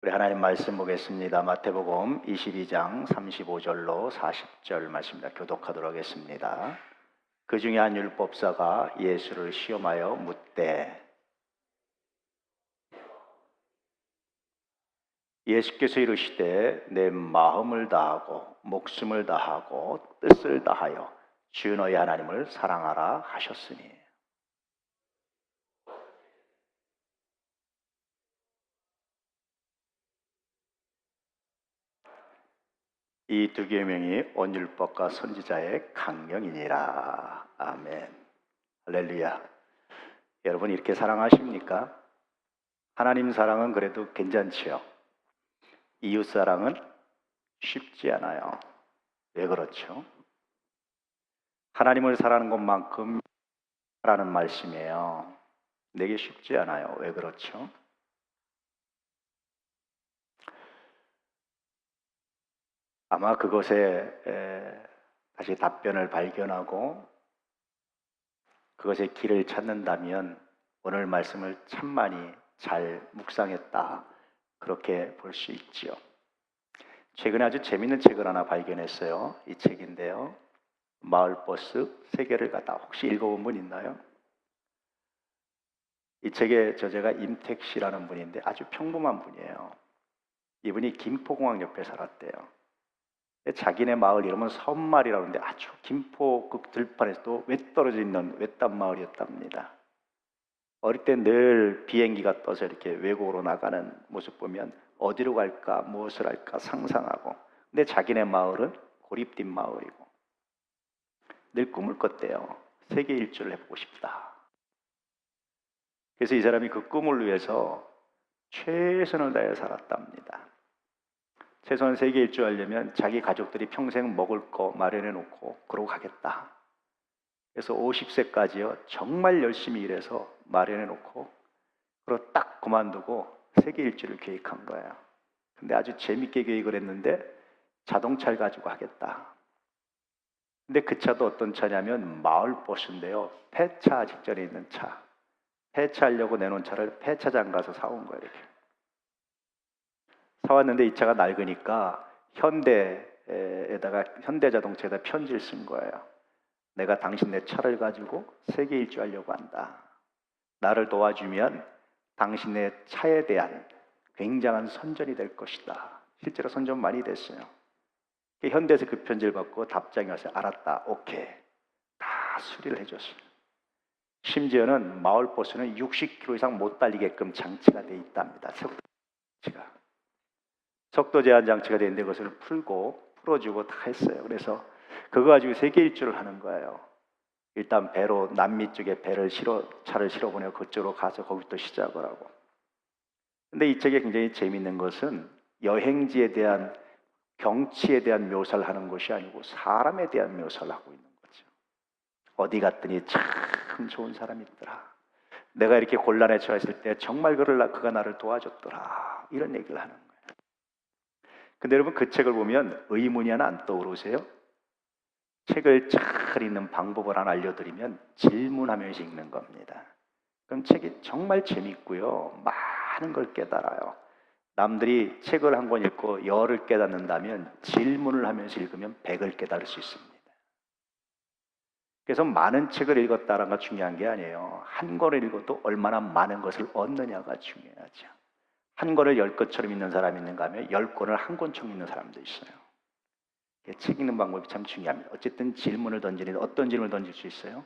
우리 하나님 말씀 보겠습니다. 마태복음 22장 35절로 40절 말씀입니다. 교독하도록 하겠습니다. 그 중에 한 율법사가 예수를 시험하여 묻되, 예수께서 이르시되 내 마음을 다하고 목숨을 다하고 뜻을 다하여 주 너희 하나님을 사랑하라 하셨으니, 이 두 계명이 온 율법과 선지자의 강령이니라. 아멘. 할렐루야. 여러분 이렇게 사랑하십니까? 하나님 사랑은 그래도 괜찮지요. 이웃 사랑은 쉽지 않아요. 왜 그렇죠? 하나님을 사랑하는 것만큼 라는 말씀이에요. 내게 쉽지 않아요. 왜 그렇죠? 아마 그것에 다시 답변을 발견하고 그것의 길을 찾는다면 오늘 말씀을 참 많이 잘 묵상했다, 그렇게 볼 수 있지요. 최근에 아주 재밌는 책을 하나 발견했어요. 이 책인데요, 마을버스 세계를 가다. 혹시 읽어본 분 있나요? 이 책의 저자가 임택씨라는 분인데 아주 평범한 분이에요. 이분이 김포공항 옆에 살았대요. 자기네 마을 이름은 섬마을이라고 하는데 아주 김포 그 들판에서도 외떨어져 있는 외딴 마을이었답니다. 어릴 때 늘 비행기가 떠서 이렇게 외국으로 나가는 모습 보면 어디로 갈까, 무엇을 할까 상상하고, 근데 자기네 마을은 고립된 마을이고 늘 꿈을 꿨대요. 세계 일주를 해보고 싶다. 그래서 이 사람이 그 꿈을 위해서 최선을 다해 살았답니다. 최소한 세계 일주 하려면 자기 가족들이 평생 먹을 거 마련해 놓고 그러고 가겠다. 그래서 50세까지요 정말 열심히 일해서 마련해 놓고 그러고 딱 그만두고 세계 일주를 계획한 거예요. 근데 아주 재밌게 계획을 했는데 자동차를 가지고 하겠다. 근데 그 차도 어떤 차냐면 마을버스인데요, 폐차 직전에 있는 차. 폐차하려고 내놓은 차를 폐차장 가서 사온 거예요. 이렇게 사왔는데 이 차가 낡으니까 현대자동차에다 편지를 쓴 거예요. 내가 당신 내 차를 가지고 세계 일주 하려고 한다. 나를 도와주면 당신의 차에 대한 굉장한 선전이 될 것이다. 실제로 선전 많이 됐어요. 현대에서 그 편지를 받고 답장이 왔어요. 알았다, 오케이. 다 수리를 해줬어요. 심지어는 마을버스는 60km 이상 못 달리게끔 장치가 돼 있답니다. 속도 제한 장치가 돼 있는데 그것을 풀어주고 다 했어요. 그래서 그거 가지고 세계 일주를 하는 거예요. 일단 배로 남미 쪽에 차를 실어 보내고 그쪽으로 가서 거기부터 시작을 하고. 근데 이 책에 굉장히 재미있는 것은 여행지에 대한, 경치에 대한 묘사를 하는 것이 아니고 사람에 대한 묘사를 하고 있는 거죠. 어디 갔더니 참 좋은 사람이 있더라. 내가 이렇게 곤란에 처했을 때 정말 그가 나를 도와줬더라. 이런 얘기를 하는 거예요. 근데 여러분 그 책을 보면 의문이 하나 안 떠오르세요? 책을 잘 읽는 방법을 하나 알려드리면 질문하면서 읽는 겁니다. 그럼 책이 정말 재밌고요, 많은 걸 깨달아요. 남들이 책을 한 권 읽고 열을 깨닫는다면 질문을 하면서 읽으면 100을 깨달을 수 있습니다. 그래서 많은 책을 읽었다는 건 중요한 게 아니에요. 한 권을 읽어도 얼마나 많은 것을 얻느냐가 중요하죠. 한 권을 10권처럼 읽는 사람이 있는가 하면 10권을 한 권처럼 읽는 사람도 있어요. 책 읽는 방법이 참 중요합니다. 어쨌든 질문을 던지는, 어떤 질문을 던질 수 있어요?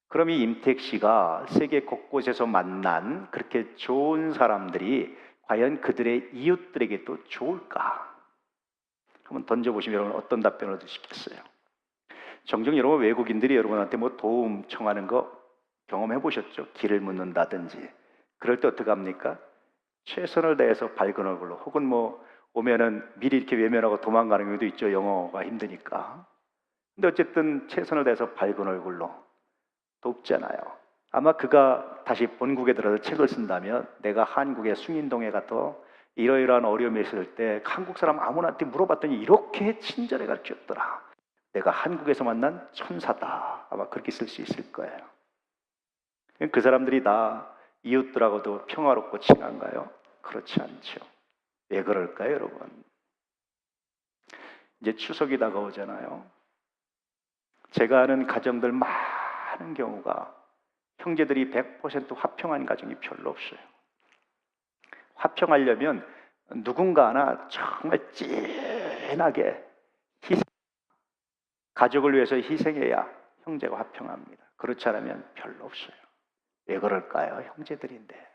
그럼 이 임택 씨가 세계 곳곳에서 만난 그렇게 좋은 사람들이 과연 그들의 이웃들에게도 좋을까? 한번 던져보시면 여러분 어떤 답변을 얻으시겠어요? 종종 여러분 외국인들이 여러분한테 뭐 도움 청하는 거 경험해 보셨죠? 길을 묻는다든지. 그럴 때 어떻게 합니까? 최선을 다해서 밝은 얼굴로, 혹은 뭐 오면은 미리 이렇게 외면하고 도망가는 경우도 있죠. 영어가 힘드니까. 근데 어쨌든 최선을 다해서 밝은 얼굴로 돕잖아요. 아마 그가 다시 본국에 들어서 책을 쓴다면 내가 한국의 숭인동에 가서 이러이러한 어려움이 있을 때 한국 사람 아무나한테 물어봤더니 이렇게 친절해 가르쳤더라. 내가 한국에서 만난 천사다. 아마 그렇게 쓸 수 있을 거예요. 그 사람들이 다 이웃들하고도 평화롭고 친한가요? 그렇지 않죠. 왜 그럴까요, 여러분? 이제 추석이 다가오잖아요. 제가 아는 가정들 많은 경우가 형제들이 100% 화평한 가정이 별로 없어요. 화평하려면 누군가 하나 정말 진하게 가족을 위해서 희생해야 형제가 화평합니다. 그렇지 않으면 별로 없어요. 왜 그럴까요? 형제들인데.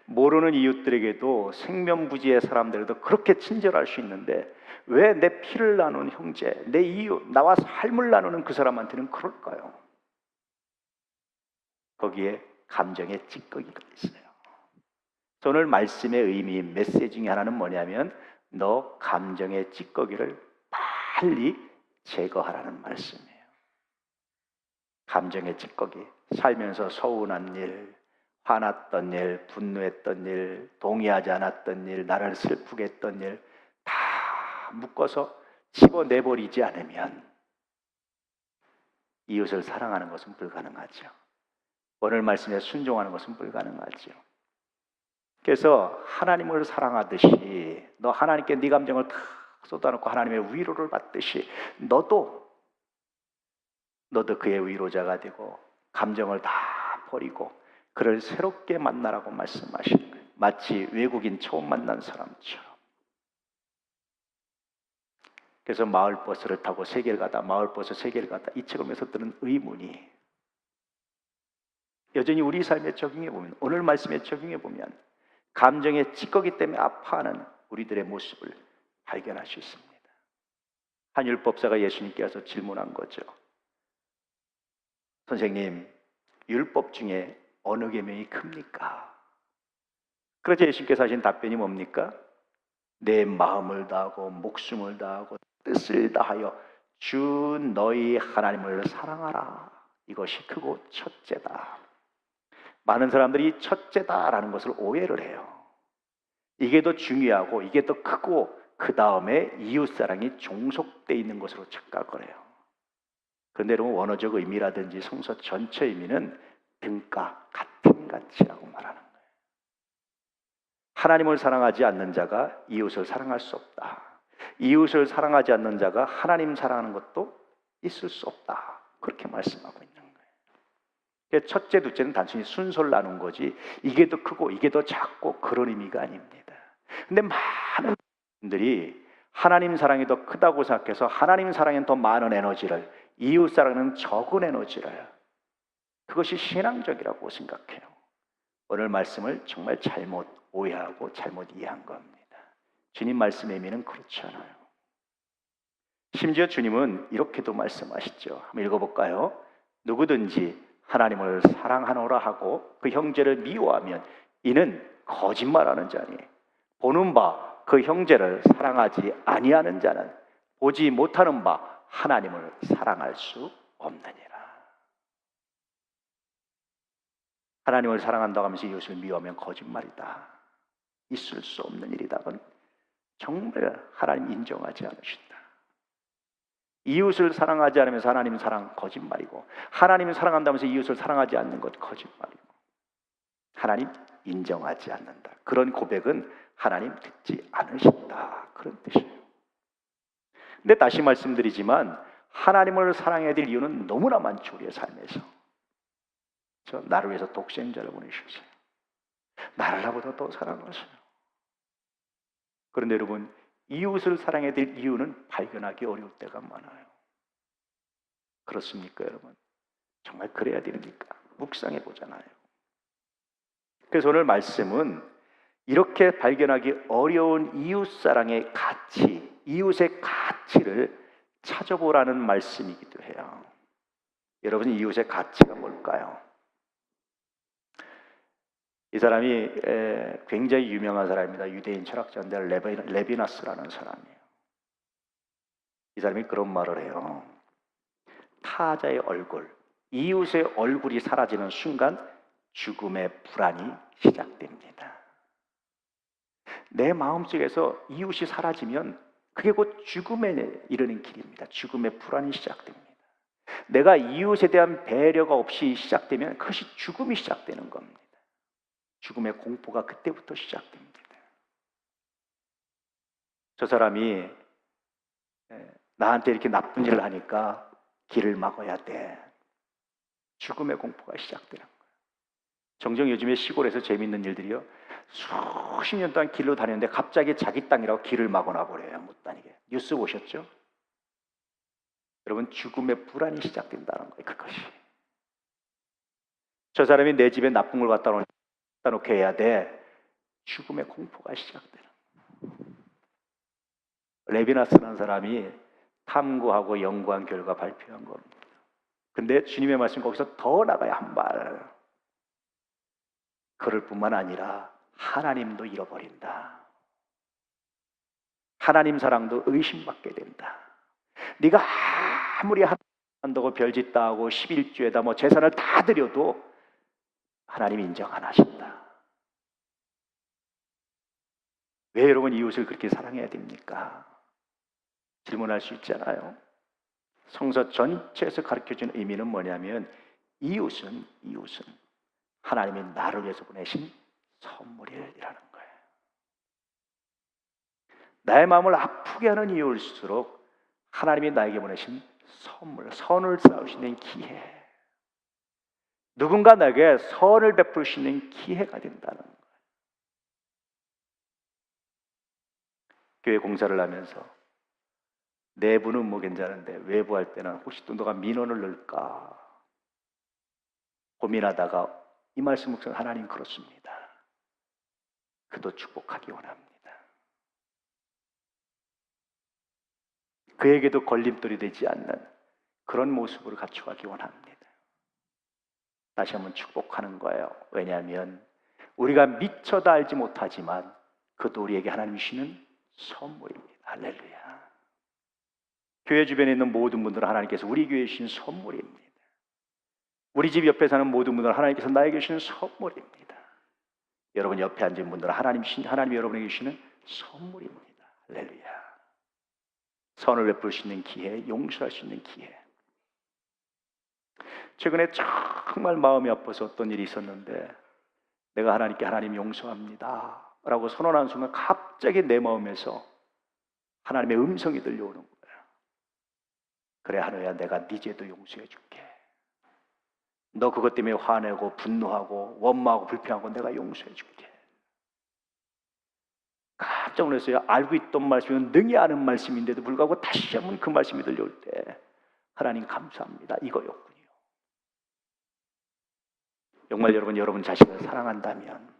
모르는 이웃들에게도 생면부지의 사람들에도 그렇게 친절할 수 있는데 왜 내 피를 나눈 형제, 내 이웃, 나와 삶을 나누는 그 사람한테는 그럴까요? 거기에 감정의 찌꺼기가 있어요. 오늘 말씀의 의미, 메시지 중에 하나는 뭐냐면 너 감정의 찌꺼기를 빨리 제거하라는 말씀이에요. 감정의 찌꺼기, 살면서 서운한 일, 화났던 일, 분노했던 일, 동의하지 않았던 일, 나를 슬프게 했던 일 다 묶어서 집어내버리지 않으면 이웃을 사랑하는 것은 불가능하죠. 오늘 말씀에 순종하는 것은 불가능하죠. 그래서 하나님을 사랑하듯이 너 하나님께 네 감정을 다 쏟아놓고 하나님의 위로를 받듯이 너도 그의 위로자가 되고 감정을 다 버리고 그를 새롭게 만나라고 말씀하시는 거예요. 마치 외국인 처음 만난 사람처럼. 그래서 마을버스를 타고 세계를 가다 마을버스 세계를 가다 이 책을 보면서 드는 의문이 여전히 우리 삶에 적용해 보면 오늘 말씀에 적용해 보면 감정의 찌꺼기 때문에 아파하는 우리들의 모습을 발견할 수 있습니다. 한 율법사가 예수님께 와서 질문한 거죠. 선생님, 율법 중에 어느 계명이 큽니까? 그래서 예수님께서 하신 답변이 뭡니까? 내 마음을 다하고 목숨을 다하고 뜻을 다하여 주 너희 하나님을 사랑하라. 이것이 크고 첫째다. 많은 사람들이 첫째다라는 것을 오해를 해요. 이게 더 중요하고 이게 더 크고 그 다음에 이웃사랑이 종속되어 있는 것으로 착각을 해요. 그런데 여러분 원어적 의미라든지 성서 전체 의미는 등가, 같은 가치라고 말하는 거예요. 하나님을 사랑하지 않는 자가 이웃을 사랑할 수 없다. 이웃을 사랑하지 않는 자가 하나님 사랑하는 것도 있을 수 없다. 그렇게 말씀하고 있는 거예요. 첫째, 둘째는 단순히 순서를 나눈 거지 이게 더 크고 이게 더 작고 그런 의미가 아닙니다. 근데 많은 분들이 하나님 사랑이 더 크다고 생각해서 하나님 사랑엔 더 많은 에너지를 이웃 사랑은 적은 에너지를 그것이 신앙적이라고 생각해요. 오늘 말씀을 정말 잘못 오해하고 잘못 이해한 겁니다. 주님 말씀의 의미는 그렇지 않아요. 심지어 주님은 이렇게도 말씀하시죠. 한번 읽어볼까요? 누구든지 하나님을 사랑하노라 하고 그 형제를 미워하면 이는 거짓말하는 자니 보는 바 그 형제를 사랑하지 아니하는 자는 보지 못하는 바 하나님을 사랑할 수 없느니라. 하나님을 사랑한다고 하면서 이웃을 미워하면 거짓말이다. 있을 수 없는 일이다. 그건 정말 하나님 인정하지 않으신다. 이웃을 사랑하지 않으면서 하나님 사랑 거짓말이고 하나님을 사랑한다면서 이웃을 사랑하지 않는 것 거짓말이고 하나님 인정하지 않는다. 그런 고백은 하나님 듣지 않으신다. 그런 뜻이에요. 근데 다시 말씀드리지만 하나님을 사랑해야 될 이유는 너무나 많죠. 우리의 삶에서. 나를 위해서 독생자를 보내셨어요. 나를 나보다 더 사랑하세요. 그런데 여러분 이웃을 사랑해야 될 이유는 발견하기 어려울 때가 많아요. 그렇습니까 여러분? 정말 그래야 됩니까? 묵상해 보잖아요. 그래서 오늘 말씀은 이렇게 발견하기 어려운 이웃사랑의 가치, 이웃의 가치를 찾아보라는 말씀이기도 해요. 여러분 이웃의 가치가 뭘까요? 이 사람이 굉장히 유명한 사람입니다. 유대인 철학자인데 레비나스라는 사람이에요. 이 사람이 그런 말을 해요. 타자의 얼굴, 이웃의 얼굴이 사라지는 순간 죽음의 불안이 시작됩니다. 내 마음속에서 이웃이 사라지면 그게 곧 죽음에 이르는 길입니다. 죽음의 불안이 시작됩니다. 내가 이웃에 대한 배려가 없이 시작되면 그것이 죽음이 시작되는 겁니다. 죽음의 공포가 그때부터 시작됩니다. 저 사람이 나한테 이렇게 나쁜 일을 하니까 길을 막아야 돼. 죽음의 공포가 시작되는 거예요. 종종 요즘에 시골에서 재밌는 일들이요. 수십 년 동안 길로 다녔는데 갑자기 자기 땅이라고 길을 막아놔 버려요. 못 다니게. 뉴스 보셨죠? 여러분, 죽음의 불안이 시작된다는 거예요. 그것이. 저 사람이 내 집에 나쁜 걸 갖다 놓게 해야 돼. 죽음의 공포가 시작되는 거예요. 레비나스라는 사람이 탐구하고 연구한 결과 발표한 겁니다. 근데 주님의 말씀 거기서 더 나가요. 한 발. 그럴 뿐만 아니라 하나님도 잃어버린다. 하나님 사랑도 의심받게 된다. 네가 아무리 한다고 별짓 다 하고 11조에다 뭐 재산을 다 드려도 하나님 인정 안 하신다. 왜 여러분 이웃을 그렇게 사랑해야 됩니까? 질문할 수 있잖아요. 성서 전체에서 가르쳐주는 의미는 뭐냐면 이웃은 하나님이 나를 위해서 보내신 선물이라는 거예요. 나의 마음을 아프게 하는 이웃일수록 하나님이 나에게 보내신 선물, 선을 쌓을 수 있는 기회, 누군가 나에게 선을 베풀 수 있는 기회가 된다는 거예요. 교회 공사를 하면서 내부는 뭐 괜찮은데 외부 할 때는 혹시 또 너가 민원을 넣을까 고민하다가 이 말씀 묵상, 하나님 그렇습니다. 그도 축복하기 원합니다. 그에게도 걸림돌이 되지 않는 그런 모습으로 갖춰가기 원합니다. 다시 한번 축복하는 거예요. 왜냐하면 우리가 미처 다 알지 못하지만 그도 우리에게 하나님이 주시는 선물입니다. 할렐루야. 교회 주변에 있는 모든 분들은 하나님께서 우리 교회에 주신 선물입니다. 우리 집 옆에 사는 모든 분들은 하나님께서 나에게 주시는 선물입니다. 여러분 옆에 앉은 분들은 하나님이 여러분에게 주시는 선물입니다. 할렐루야. 선을 베풀 수 있는 기회, 용서할 수 있는 기회. 최근에 정말 마음이 아파서 어떤 일이 있었는데 내가 하나님께 하나님 용서합니다 라고 선언한 순간 갑자기 내 마음에서 하나님의 음성이 들려오는 거예요. 그래 한우야, 내가 네 죄도 용서해 줄게. 너 그것 때문에 화내고 분노하고 원망하고 불평하고 내가 용서해 줄게. 깜짝 놀랐어요. 알고 있던 말씀은 능히 아는 말씀인데도 불구하고 다시 한번 그 말씀이 들려올 때 하나님 감사합니다 이거였군요. 정말 여러분 자신을 사랑한다면,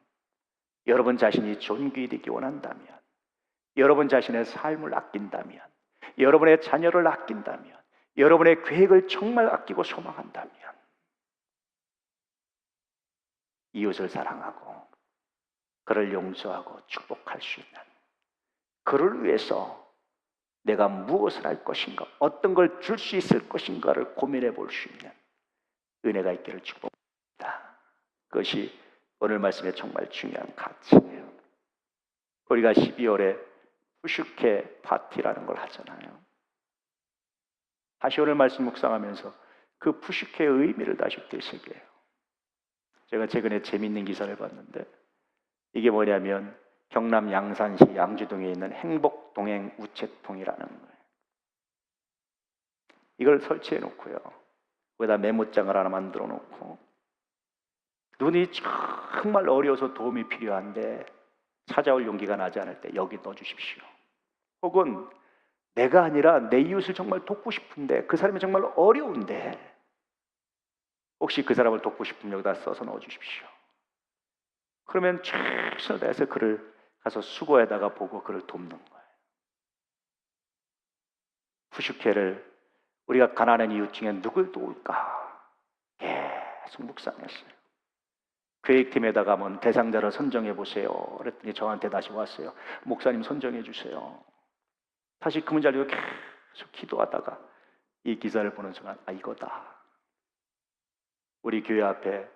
여러분 자신이 존귀 되기 원한다면, 여러분 자신의 삶을 아낀다면, 여러분의 자녀를 아낀다면, 여러분의 계획을 정말 아끼고 소망한다면 이웃을 사랑하고 그를 용서하고 축복할 수 있는, 그를 위해서 내가 무엇을 할 것인가, 어떤 걸 줄 수 있을 것인가를 고민해 볼 수 있는 은혜가 있기를 축복합니다. 그것이 오늘 말씀의 정말 중요한 가치예요. 우리가 12월에 푸슈케 파티라는 걸 하잖아요. 다시 오늘 말씀 묵상하면서 그 푸슈케의 의미를 다시 되새겨요. 제가 최근에 재밌는 기사를 봤는데 이게 뭐냐면 경남 양산시 양주동에 있는 행복동행 우체통이라는 거예요. 이걸 설치해 놓고요, 거기다 메모장을 하나 만들어 놓고 눈이 정말 어려워서 도움이 필요한데 찾아올 용기가 나지 않을 때 여기 넣어주십시오. 혹은 내가 아니라 내 이웃을 정말 돕고 싶은데 그 사람이 정말 어려운데 혹시 그 사람을 돕고 싶으면 여기다 써서 넣어주십시오. 그러면 최선을 다해서 그를 가서 수거에다가 보고 그를 돕는 거예요. 푸슈케를 우리가 가난한 이웃 중에 누굴 도울까 계속 묵상했어요. 계획팀에다가 한번 대상자를 선정해 보세요. 그랬더니 저한테 다시 왔어요. 목사님 선정해 주세요. 다시 그 문제를 계속 기도하다가 이 기사를 보는 순간 이거다. 우리 교회 앞에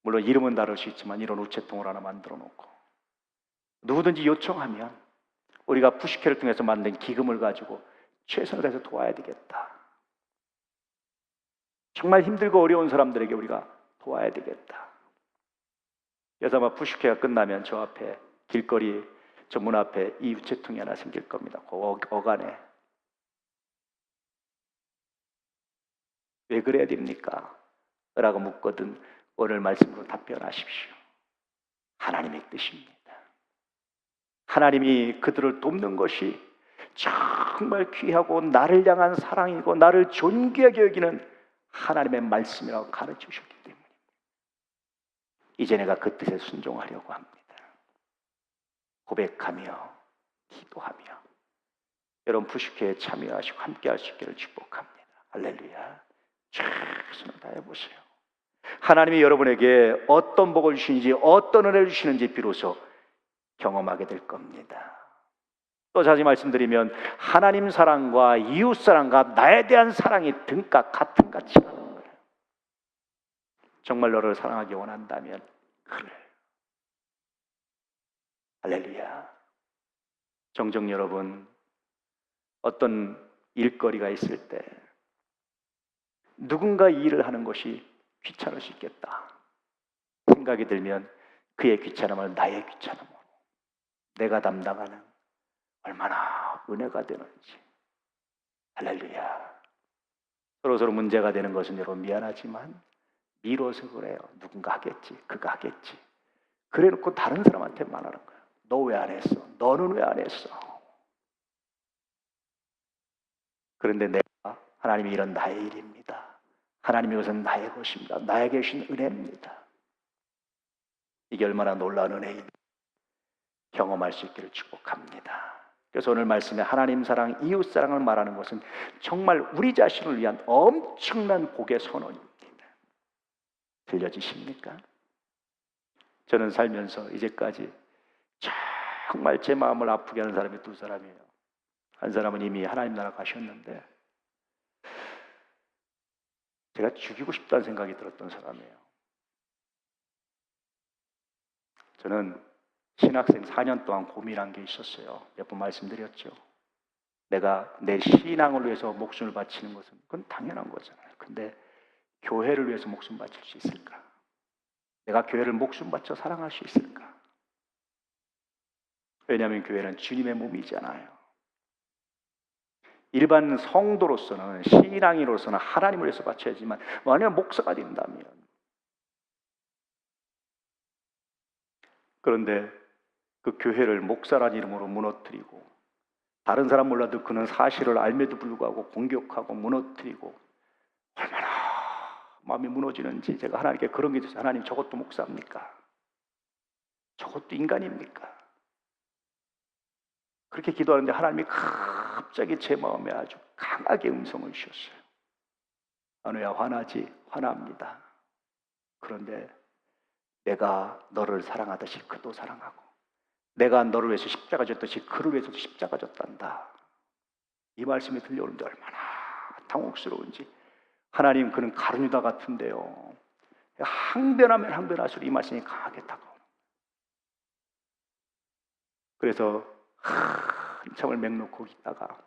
물론 이름은 다를 수 있지만 이런 우체통을 하나 만들어 놓고 누구든지 요청하면 우리가 푸시케를 통해서 만든 기금을 가지고 최선을 다해서 도와야 되겠다. 정말 힘들고 어려운 사람들에게 우리가 도와야 되겠다. 그래서 아마 푸시케가 끝나면 저 앞에 길거리 저 문 앞에 이 유체통이 하나 생길 겁니다. 그 어간에. 왜 그래야 됩니까? 라고 묻거든 오늘 말씀으로 답변하십시오. 하나님의 뜻입니다. 하나님이 그들을 돕는 것이 정말 귀하고 나를 향한 사랑이고 나를 존귀하게 여기는 하나님의 말씀이라고 가르쳐 주셨기 때문에 이제 내가 그 뜻에 순종하려고 합니다. 고백하며 기도하며 여러분 푸시케에 참여하시고 함께 할 수 있기를 축복합니다. 할렐루야. 최선을 다해보세요. 하나님이 여러분에게 어떤 복을 주시는지 어떤 은혜를 주시는지 비로소 경험하게 될 겁니다. 또 다시 말씀드리면 하나님 사랑과 이웃 사랑과 나에 대한 사랑이 등가 같은 가치라는 거예요. 정말 너를 사랑하기 원한다면 그래. 할렐루야. 종종 여러분 어떤 일거리가 있을 때 누군가 일을 하는 것이 귀찮을 수 있겠다 생각이 들면 그의 귀찮음을 나의 귀찮음으로 내가 담당하는 얼마나 은혜가 되는지. 할렐루야. 서로 문제가 되는 것은 여러분 미안하지만 미뤄서 그래요. 누군가 하겠지. 그가 하겠지. 그래 놓고 다른 사람한테 말하는 거야. 너 왜 안 했어? 너는 왜 안 했어? 그런데 내가 하나님이 이런 나의 일입니다. 하나님이 이것은 나의 것입니다. 나에게 주신 은혜입니다. 이게 얼마나 놀라운 은혜인지 경험할 수 있기를 축복합니다. 그래서 오늘 말씀에 하나님 사랑, 이웃 사랑을 말하는 것은 정말 우리 자신을 위한 엄청난 복의 선언입니다. 들려지십니까? 저는 살면서 이제까지 정말 제 마음을 아프게 하는 사람이 두 사람이에요. 한 사람은 이미 하나님 나라 가셨는데 제가 죽이고 싶다는 생각이 들었던 사람이에요. 저는 신학생 4년 동안 고민한 게 있었어요. 몇 번 말씀드렸죠. 내가 내 신앙을 위해서 목숨을 바치는 것은 그건 당연한 거잖아요. 근데 교회를 위해서 목숨 바칠 수 있을까? 내가 교회를 목숨 바쳐 사랑할 수 있을까? 왜냐하면 교회는 주님의 몸이잖아요. 일반 성도로서는 신앙인으로서는 하나님을 위해서 바쳐야지만 만약 목사가 된다면 그런데 그 교회를 목사란 이름으로 무너뜨리고 다른 사람 몰라도 그는 사실을 알매도 불구하고 공격하고 무너뜨리고 얼마나 마음이 무너지는지 제가 하나님께 그런 게 있어요. 하나님 저것도 목사입니까? 저것도 인간입니까? 그렇게 기도하는데 하나님이 갑자기 제 마음에 아주 강하게 음성을 주셨어요. 안우야 화나지? 화납니다. 그런데 내가 너를 사랑하듯이 그도 사랑하고 내가 너를 위해서 십자가 졌듯이 그를 위해서도 십자가 졌단다. 이 말씀이 들려오는데 얼마나 당혹스러운지. 하나님 그는 가룟유다 같은데요. 항변하면 항변할수록 이 말씀이 강하게 다가오는. 그래서 한참을 맹놓고 있다가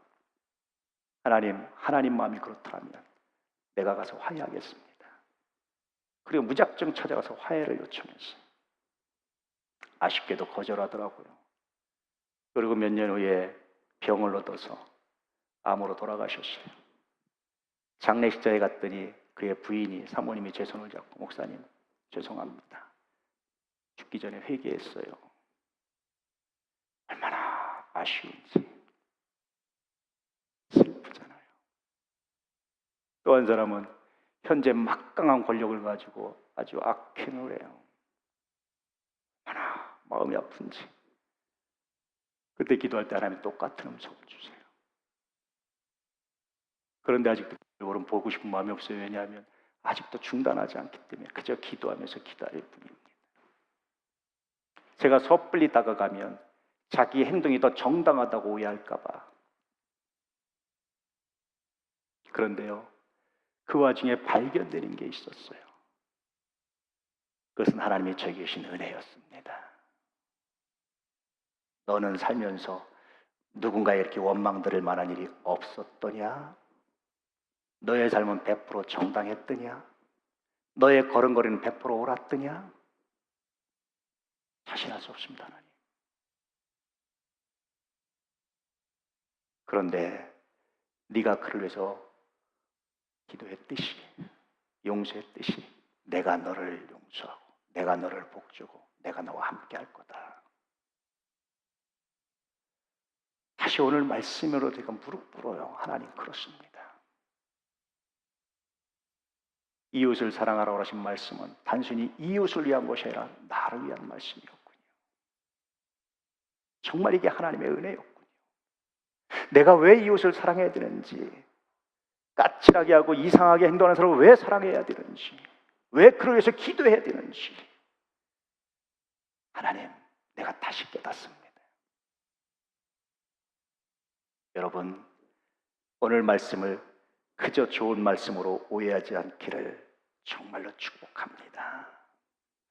하나님 마음이 그렇다면 내가 가서 화해하겠습니다. 그리고 무작정 찾아가서 화해를 요청했어요. 아쉽게도 거절하더라고요. 그리고 몇 년 후에 병을 얻어서 암으로 돌아가셨어요. 장례식장에 갔더니 그의 부인이 사모님이 제 손을 잡고 목사님 죄송합니다. 죽기 전에 회개했어요. 얼마나 아쉬운지. 슬프잖아요. 또 한 사람은 현재 막강한 권력을 가지고 아주 악행을 해요. 얼마나 마음이 아픈지. 그때 기도할 때 하나님이 똑같은 음성을 주세요. 그런데 아직도 여러분 보고 싶은 마음이 없어요. 왜냐하면 아직도 중단하지 않기 때문에 그저 기도하면서 기다릴 뿐입니다. 제가 섣불리 다가가면 자기 행동이 더 정당하다고 오해할까 봐. 그런데요, 그 와중에 발견되는 게 있었어요. 그것은 하나님이 저에게 주신 은혜였습니다. 너는 살면서 누군가에 이렇게 원망들을 만한 일이 없었더냐? 너의 삶은 100% 정당했더냐? 너의 걸음걸이는 100% 옳았더냐? 자신할 수 없습니다, 하나님. 그런데 네가 그를 위해서 기도했듯이, 용서했듯이 내가 너를 용서하고 내가 너를 복주고 내가 너와 함께 할 거다. 다시 오늘 말씀으로 제가 무릎 꿇어요. 하나님, 그렇습니다. 이웃을 사랑하라고 하신 말씀은 단순히 이웃을 위한 것이 아니라 나를 위한 말씀이었군요. 정말 이게 하나님의 은혜였군요. 내가 왜 이웃을 사랑해야 되는지, 까칠하게 하고 이상하게 행동하는 사람을 왜 사랑해야 되는지, 왜 그를 위해서 기도해야 되는지 하나님, 내가 다시 깨닫습니다. 여러분, 오늘 말씀을 그저 좋은 말씀으로 오해하지 않기를 정말로 축복합니다.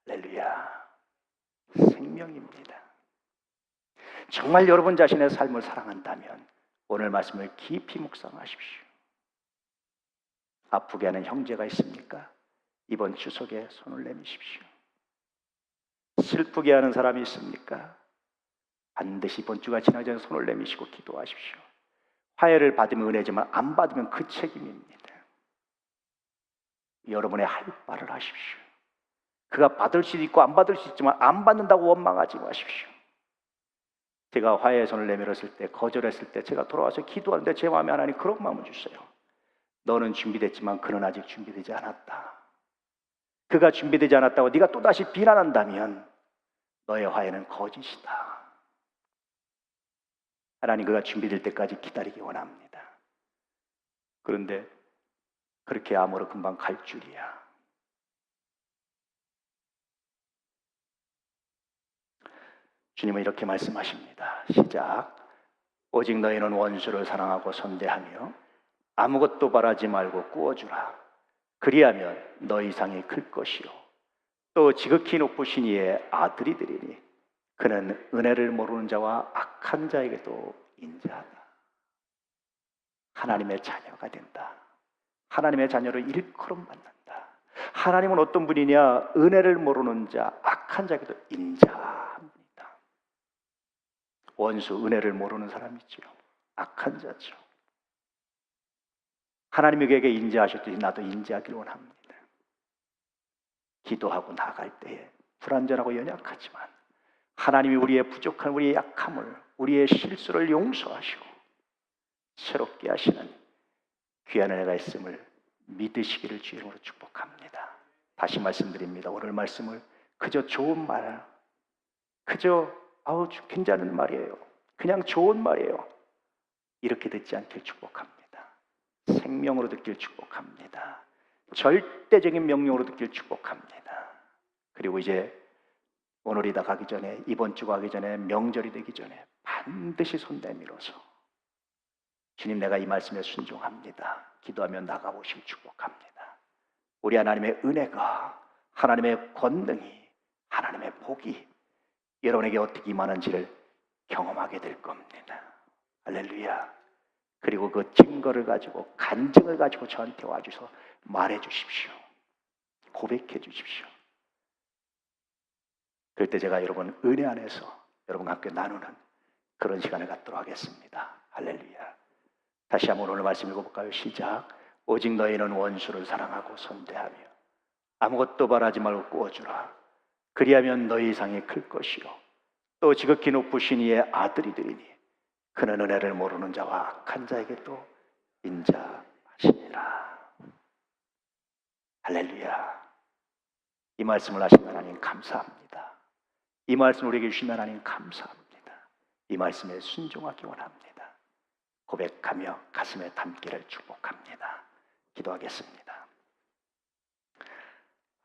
할렐루야. 생명입니다. 정말 여러분 자신의 삶을 사랑한다면 오늘 말씀을 깊이 묵상하십시오. 아프게 하는 형제가 있습니까? 이번 추석에 손을 내미십시오. 슬프게 하는 사람이 있습니까? 반드시 이번 주가 지나기 전에 손을 내미시고 기도하십시오. 화해를 받으면 은혜지만 안 받으면 그 책임입니다. 여러분의 할 바를 하십시오. 그가 받을 수도 있고 안 받을 수 있지만 안 받는다고 원망하지 마십시오. 제가 화해의 손을 내밀었을 때, 거절했을 때 제가 돌아와서 기도하는데 제 마음에 하나님 그런 마음을 주세요. 너는 준비됐지만 그는 아직 준비되지 않았다. 그가 준비되지 않았다고 네가 또다시 비난한다면 너의 화해는 거짓이다. 하나님, 그가 준비될 때까지 기다리기 원합니다. 그런데 그렇게 암으로 금방 갈 줄이야. 주님은 이렇게 말씀하십니다. 시작. 오직 너희는 원수를 사랑하고 선대하며 아무것도 바라지 말고 꾸어주라. 그리하면 너희 상이 클 것이요 또 지극히 높으신 이의 아들이 되리니 그는 은혜를 모르는 자와 악한 자에게도 인자하다. 하나님의 자녀가 된다. 하나님의 자녀를 일컬음 받는다. 하나님은 어떤 분이냐? 은혜를 모르는 자, 악한 자에게도 인자합니다. 원수, 은혜를 모르는 사람이죠. 악한 자죠. 하나님이 그에게 인자하셨듯이 나도 인자하길 원합니다. 기도하고 나갈 때에 불완전하고 연약하지만 하나님이 우리의 부족한, 우리의 약함을, 우리의 실수를 용서하시고 새롭게 하시는 귀한 은혜가 있음을 믿으시기를 주의 이름으로 축복합니다. 다시 말씀드립니다. 오늘 말씀을 그저 좋은 말, 그저 괜찮은 말이에요, 그냥 좋은 말이에요, 이렇게 듣지 않길 축복합니다. 생명으로 듣길 축복합니다. 절대적인 명령으로 듣길 축복합니다. 그리고 이제 오늘이 다 가기 전에, 이번 주가 가기 전에, 명절이 되기 전에 반드시 손 내밀어서 주님, 내가 이 말씀에 순종합니다. 기도하며 나가보시길 축복합니다. 우리 하나님의 은혜가, 하나님의 권능이, 하나님의 복이 여러분에게 어떻게 임하는지를 경험하게 될 겁니다. 할렐루야. 그리고 그 증거를 가지고, 간증을 가지고 저한테 와주셔서 말해 주십시오. 고백해 주십시오. 그럴 때 제가 여러분 은혜 안에서 여러분과 함께 나누는 그런 시간을 갖도록 하겠습니다. 할렐루야. 다시 한번 오늘 말씀 읽어볼까요? 시작. 오직 너희는 원수를 사랑하고 선대하며 아무것도 바라지 말고 꾸어주라. 그리하면 너희 상이 클 것이요 또 지극히 높으신 이의 아들이 되리니 그는 은혜를 모르는 자와 악한 자에게도 인자하시니라. 할렐루야. 이 말씀을 하신 하나님 감사합니다. 이 말씀을 우리에게 주신 하나님 감사합니다. 이 말씀에 순종하기 원합니다. 고백하며 가슴에 담기를 축복합니다. 기도하겠습니다.